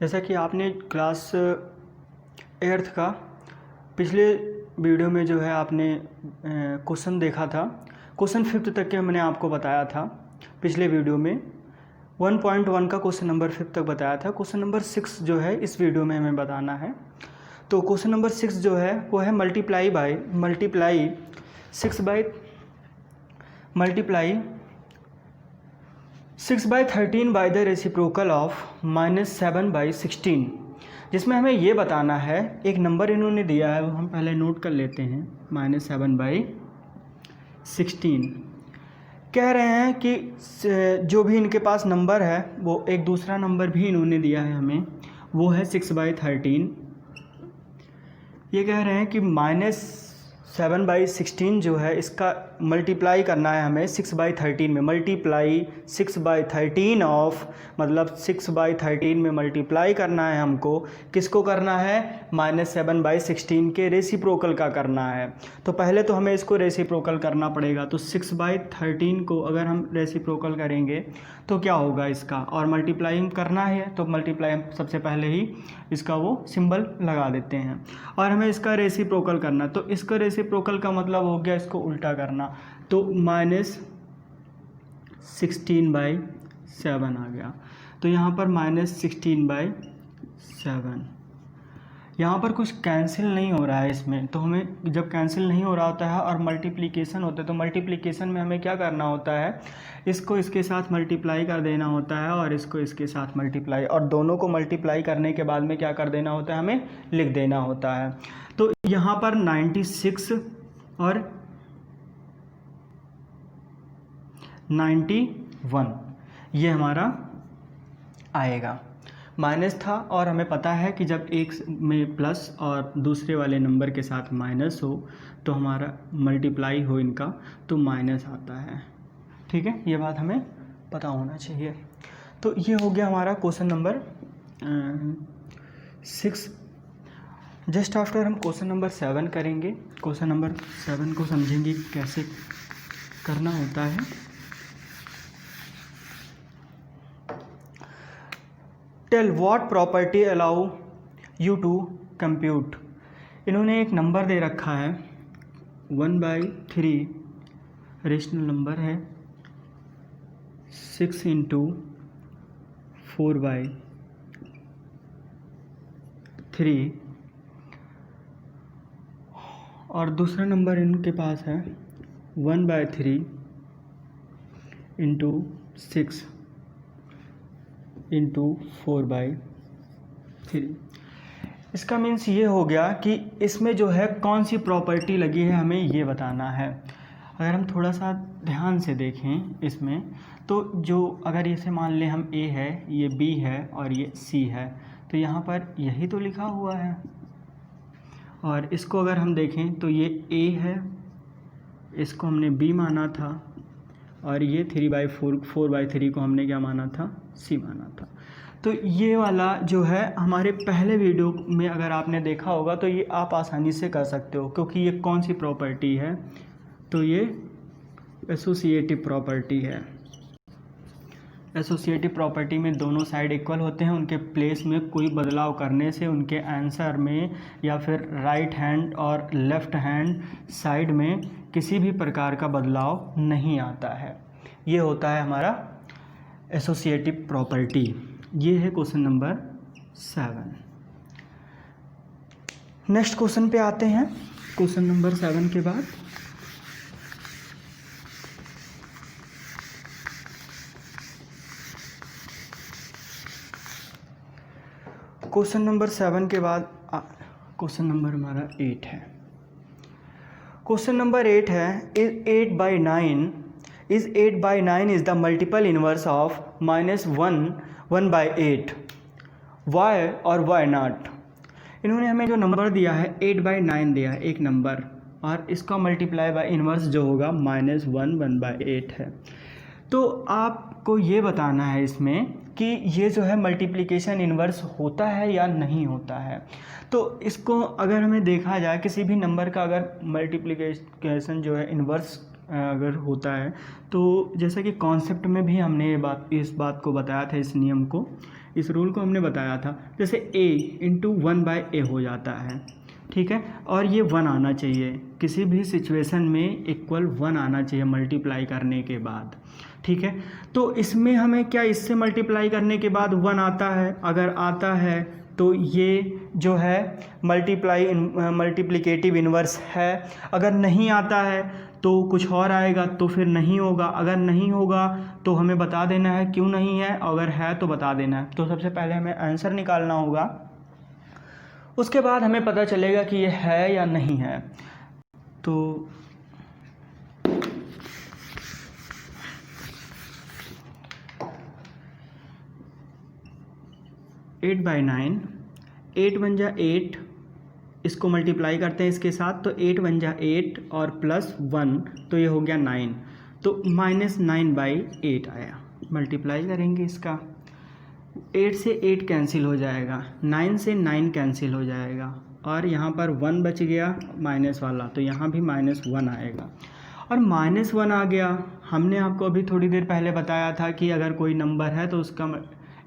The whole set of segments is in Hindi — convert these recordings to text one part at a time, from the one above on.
जैसा कि आपने क्लास 8th का पिछले वीडियो में जो है आपने क्वेश्चन देखा था। क्वेश्चन 5th तक के मैंने आपको बताया था पिछले वीडियो में। 1.1 का क्वेश्चन नंबर 5 तक बताया था। क्वेश्चन नंबर 6 जो है इस वीडियो में हमें बताना है। तो क्वेश्चन नंबर 6 जो है वो है multiply 6/13 by the reciprocal of -7/16, जिसमें हमें ये बताना है, एक नंबर इन्होंने दिया है वो हम पहले नोट कर लेते हैं। -7/16 कह रहे हैं कि जो भी इनके पास नंबर है वो एक दूसरा नंबर भी इन्होंने दिया है हमें, वो है 6/13। ये कह रहे हैं कि -7/16 जो है इसका मल्टीप्लाई करना है हमें 6/13 में। मल्टीप्लाई 6/13 ऑफ, मतलब 6/13 में मल्टीप्लाई करना है हमको। किसको करना है? -7/16 के रेसिप्रोकल का करना है। तो पहले तो हमें इसको रेसिप्रोकल करना पड़ेगा। तो 6/13 को अगर हम रेसिप्रोकल करेंगे तो क्या होगा इसका, और मल्टीप्लाइंग करना है तो मल्टीप्लाई सबसे पहले ही इसका वो सिंबल लगा देते हैं। और हमें इसका रेसिप्रोकल करना, तो इसका रेसिप्रोकल का मतलब हो गया इसको उल्टा करना। तो -16/7 आ गया। तो यहाँ पर -16/7, यहाँ पर कुछ कैंसिल नहीं हो रहा है इसमें। तो हमें जब कैंसिल नहीं हो रहा होता है और मल्टीप्लिकेशन होता है, तो मल्टीप्लिकेशन में हमें क्या करना होता है, इसको इसके साथ मल्टीप्लाई कर देना होता है और इसको इसके साथ मल्टीप्लाई, और दोनों को मल्टीप्लाई करने के बाद में क्या कर देना होता है, हमें लिख देना होता है। तो यहाँ पर 96 और 91 ये हमारा आएगा। माइनस था और हमें पता है कि जब एक में प्लस और दूसरे वाले नंबर के साथ माइनस हो तो हमारा मल्टीप्लाई हो इनका तो माइनस आता है। ठीक है, ये बात हमें पता होना चाहिए। तो ये हो गया हमारा क्वेश्चन नंबर 6। जस्ट आफ्टर हम क्वेश्चन नंबर 7 करेंगे। क्वेश्चन नंबर 7 को समझेंगे कैसे करना होता है। Tell what property allow you to compute. इन्होंने एक नंबर दे रखा है 1/3, रेशनल नंबर है 6 × 4/3, और दूसरा नंबर इनके पास है 1/3 × 6 × 4/3। इसका मीन्स ये हो गया कि इसमें जो है कौन सी प्रॉपर्टी लगी है हमें ये बताना है। अगर हम थोड़ा सा ध्यान से देखें इसमें, तो जो अगर इसे मान लें हम A है, ये B है और ये C है, तो यहाँ पर यही तो लिखा हुआ है। और इसको अगर हम देखें तो ये A है, इसको हमने B माना था, और ये 4/3 को हमने क्या माना था, C माना था। तो ये वाला जो है हमारे पहले वीडियो में अगर आपने देखा होगा तो ये आप आसानी से कर सकते हो, क्योंकि ये कौन सी प्रॉपर्टी है, तो ये एसोसिएटिव प्रॉपर्टी है। एसोसिएटिव प्रॉपर्टी में दोनों साइड इक्वल होते हैं, उनके प्लेस में कोई बदलाव करने से उनके आंसर में या फिर राइट हैंड और लेफ़्ट हैंड साइड में किसी भी प्रकार का बदलाव नहीं आता है। ये होता है हमारा एसोसिएटिव प्रॉपर्टी। ये है क्वेश्चन नंबर 7। नेक्स्ट क्वेश्चन पे आते हैं। क्वेश्चन नंबर 7 के बाद क्वेश्चन नंबर 7 के बाद क्वेश्चन नंबर हमारा 8 है। क्वेश्चन नंबर 8 है, is 8/9 is the multiple inverse of -1/8, Y और वाई नॉट। इन्होंने हमें जो नंबर दिया है 8/9 दिया है एक नंबर, और इसका मल्टीप्लाई बाय इनवर्स जो होगा -1/8 है। तो आपको ये बताना है इसमें कि ये जो है मल्टीप्लिकेशन इन्वर्स होता है या नहीं होता है। तो इसको अगर हमें देखा जाए, किसी भी नंबर का अगर मल्टीप्लिकेशन जो है इन्वर्स अगर होता है तो जैसा कि कॉन्सेप्ट में भी हमने इस बात को बताया था, इस नियम को, इस रूल को हमने बताया था। जैसे a इंटू 1/a हो जाता है, ठीक है, और ये 1 आना चाहिए, किसी भी सिचुएशन में इक्वल 1 आना चाहिए मल्टीप्लाई करने के बाद, ठीक है। तो इसमें हमें क्या, इससे मल्टीप्लाई करने के बाद 1 आता है, अगर आता है तो ये जो है मल्टीप्लिकेटिव इन्वर्स है। अगर नहीं आता है तो कुछ और आएगा, तो फिर नहीं होगा। अगर नहीं होगा तो हमें बता देना है क्यों नहीं है, अगर है तो बता देना है। तो सबसे पहले हमें आंसर निकालना होगा, उसके बाद हमें पता चलेगा कि ये है या नहीं है। तो एट बाई 9, 8 वन जा 8, इसको मल्टीप्लाई करते हैं इसके साथ, तो 8 वन जा 8 और प्लस 1, तो ये हो गया 9, तो -9/8 आया। मल्टीप्लाई करेंगे इसका, 8 से 8 कैंसिल हो जाएगा, 9 से 9 कैंसिल हो जाएगा, और यहाँ पर 1 बच गया माइनस वाला, तो यहाँ भी -1 आएगा। और -1 आ गया। हमने आपको अभी थोड़ी देर पहले बताया था कि अगर कोई नंबर है तो उसका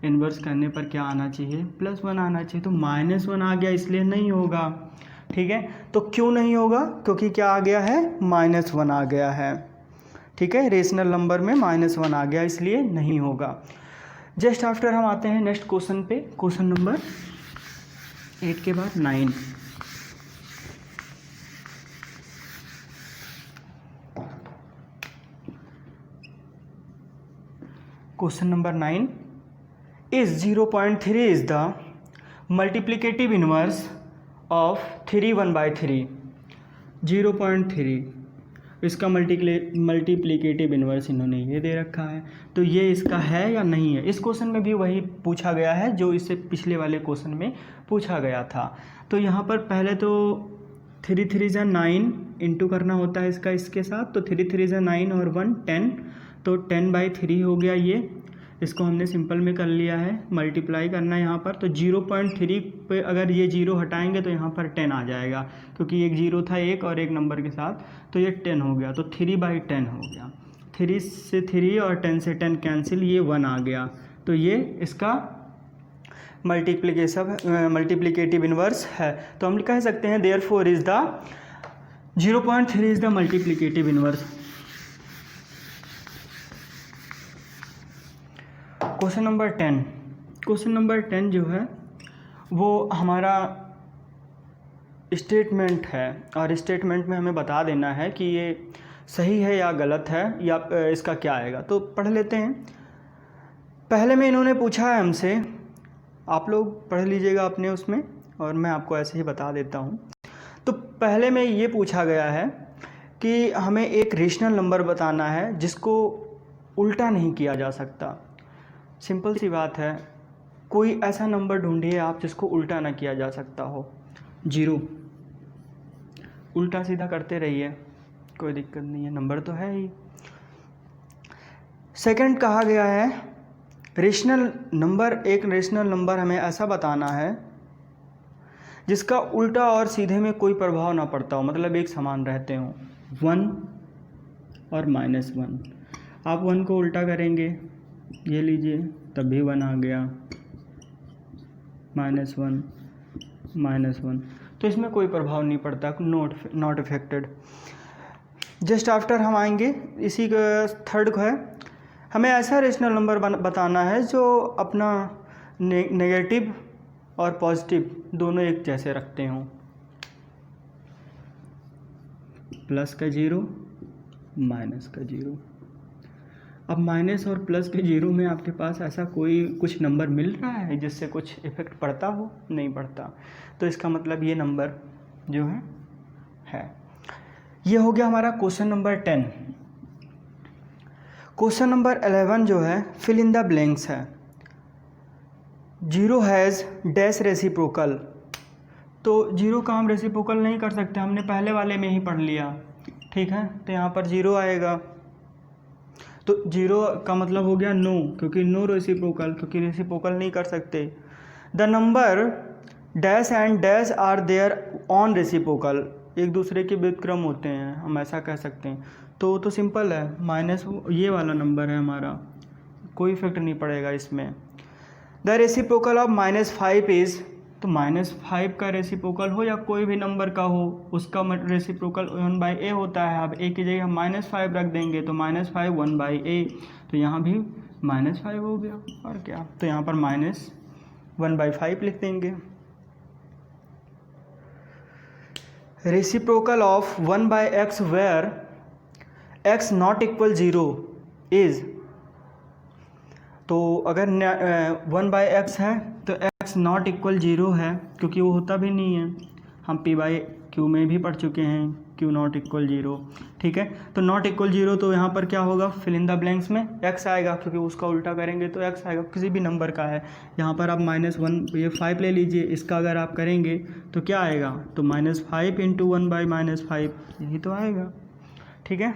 इन्वर्स करने पर क्या आना चाहिए, +1 आना चाहिए। तो -1 आ गया, इसलिए नहीं होगा, ठीक है। तो क्यों नहीं होगा, क्योंकि क्या आ गया है, -1 आ गया है, ठीक है। रेशनल नंबर में -1 आ गया, इसलिए नहीं होगा। जस्ट आफ्टर हम आते हैं नेक्स्ट क्वेश्चन पे, क्वेश्चन नंबर 8 के बाद 9। Question number 9 is 0.3 is the multiplicative inverse of 3 1/3। 0.3 इसका मल्टीप्लिकेटिव इन्वर्स इन्होंने ये दे रखा है, तो ये इसका है या नहीं है। इस क्वेश्चन में भी वही पूछा गया है जो इससे पिछले वाले क्वेश्चन में पूछा गया था। तो यहाँ पर पहले तो 3 3 जा 9 इंटू करना होता है इसका इसके साथ, तो 3 3 जा 9 और 1 10, तो 10/3 हो गया ये। इसको हमने सिंपल में कर लिया है, मल्टीप्लाई करना है यहाँ पर, तो 0.3 पे अगर ये 0 हटाएंगे तो यहाँ पर 10 आ जाएगा, क्योंकि एक 0 था एक और एक नंबर के साथ, तो ये 10 हो गया, तो 3/10 हो गया। 3 से 3 और 10 से 10 कैंसिल, ये 1 आ गया, तो ये इसका मल्टीप्लिकेटिव इन्वर्स है। तो हम कह सकते हैं therefore is the 0.3 is the multiplicative inverse. Question number 10, question number 10 जो है वो हमारा स्टेटमेंट है, और स्टेटमेंट में हमें बता देना है कि ये सही है या गलत है, या इसका क्या आएगा। तो पढ़ लेते हैं। पहले में इन्होंने पूछा है हमसे, आप लोग पढ़ लीजिएगा अपने उसमें, और मैं आपको ऐसे ही बता देता हूँ। तो पहले में ये पूछा गया है कि हमें एक रेशनल नंबर बताना है जिसको उल्टा नहीं किया जा सकता। सिंपल सी बात है, कोई ऐसा नंबर ढूंढिए आप जिसको उल्टा ना किया जा सकता हो। 0 उल्टा सीधा करते रहिए, कोई दिक्कत नहीं है, नंबर तो है ही। सेकंड कहा गया है रेशनल नंबर, एक रेशनल नंबर हमें ऐसा बताना है जिसका उल्टा और सीधे में कोई प्रभाव ना पड़ता हो, मतलब एक समान रहते हो, 1 और -1। आप 1 को उल्टा करेंगे, ये लीजिए, तब भी 1 आ गया, -1, तो इसमें कोई प्रभाव नहीं पड़ता, नॉट अफेक्टेड। जस्ट आफ्टर हम आएंगे, इसी का थर्ड को है, हमें ऐसा रेशनल नंबर बताना है जो अपना नेगेटिव और पॉजिटिव दोनों एक जैसे रखते हों, प्लस का 0 माइनस का 0। अब माइनस और प्लस के 0 में आपके पास ऐसा कोई कुछ नंबर मिल रहा है जिससे कुछ इफेक्ट पड़ता हो, नहीं पड़ता, तो इसका मतलब ये नंबर जो है। ये हो गया हमारा क्वेश्चन नंबर 10। क्वेश्चन नंबर 11 जो है फिल इन द ब्लैंक्स है। 0 हैज़ डैश रेसिप्रोकल, तो 0 का हम रेसिप्रोकल नहीं कर सकते, हमने पहले वाले में ही पढ़ लिया, ठीक है। तो यहाँ पर 0 आएगा, तो 0 का मतलब हो गया नो, क्योंकि नो रेसिप्रोकल, क्योंकि रेसिप्रोकल नहीं कर सकते। The number dash and dash are their own reciprocal, एक दूसरे के व्युत्क्रम होते हैं, हम ऐसा कह सकते हैं। तो सिंपल है, माइनस ये वाला नंबर है हमारा, कोई इफेक्ट नहीं पड़ेगा इसमें। द रेसिप्रोकल ऑफ -5 इज़, तो -5 का रेसिप्रोकल हो या कोई भी नंबर का हो उसका रेसिप्रोकल 1/a होता है। अब a की जगह हम -5 रख देंगे तो -5 1/a, तो यहाँ भी -5 हो गया और क्या, तो यहाँ पर -1/5 लिख देंगे। Reciprocal of 1/x where x not equal 0 is, तो अगर 1/x है तो x नॉट इक्वल 0 है, क्योंकि वो होता भी नहीं है, हम p/q में भी पढ़ चुके हैं q नॉट इक्वल 0। ठीक है, तो नॉट इक्वल 0 तो यहाँ पर क्या होगा, फिल इन द ब्लैंक्स में x आएगा, क्योंकि उसका उल्टा करेंगे तो x आएगा, किसी भी नंबर का है। यहाँ पर आप -1 ये 5 ले लीजिए, इसका अगर आप करेंगे तो क्या आएगा, तो -5 × 1/-5 यही तो आएगा। ठीक है,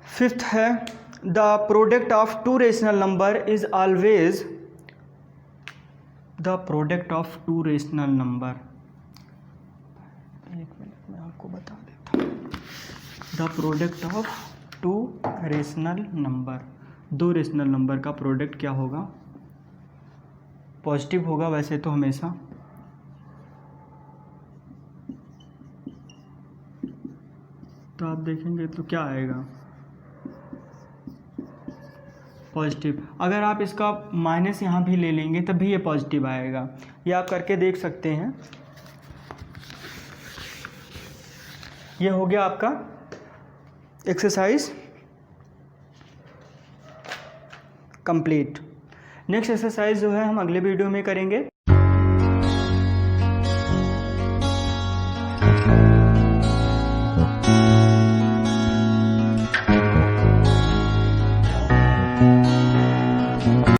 फिफ्थ है the product of two rational number is always, the product of two rational number, एक मिनट में आपको बता देता हूँ। The product of two rational number, दो रेशनल नंबर का प्रोडक्ट क्या होगा, पॉजिटिव होगा वैसे तो हमेशा, तो आप देखेंगे तो क्या आएगा, पॉजिटिव। अगर आप इसका माइनस यहाँ भी ले लेंगे तब भी ये पॉजिटिव आएगा, ये आप करके देख सकते हैं। ये हो गया आपका एक्सरसाइज कंप्लीट। नेक्स्ट एक्सरसाइज जो है हम अगले वीडियो में करेंगे।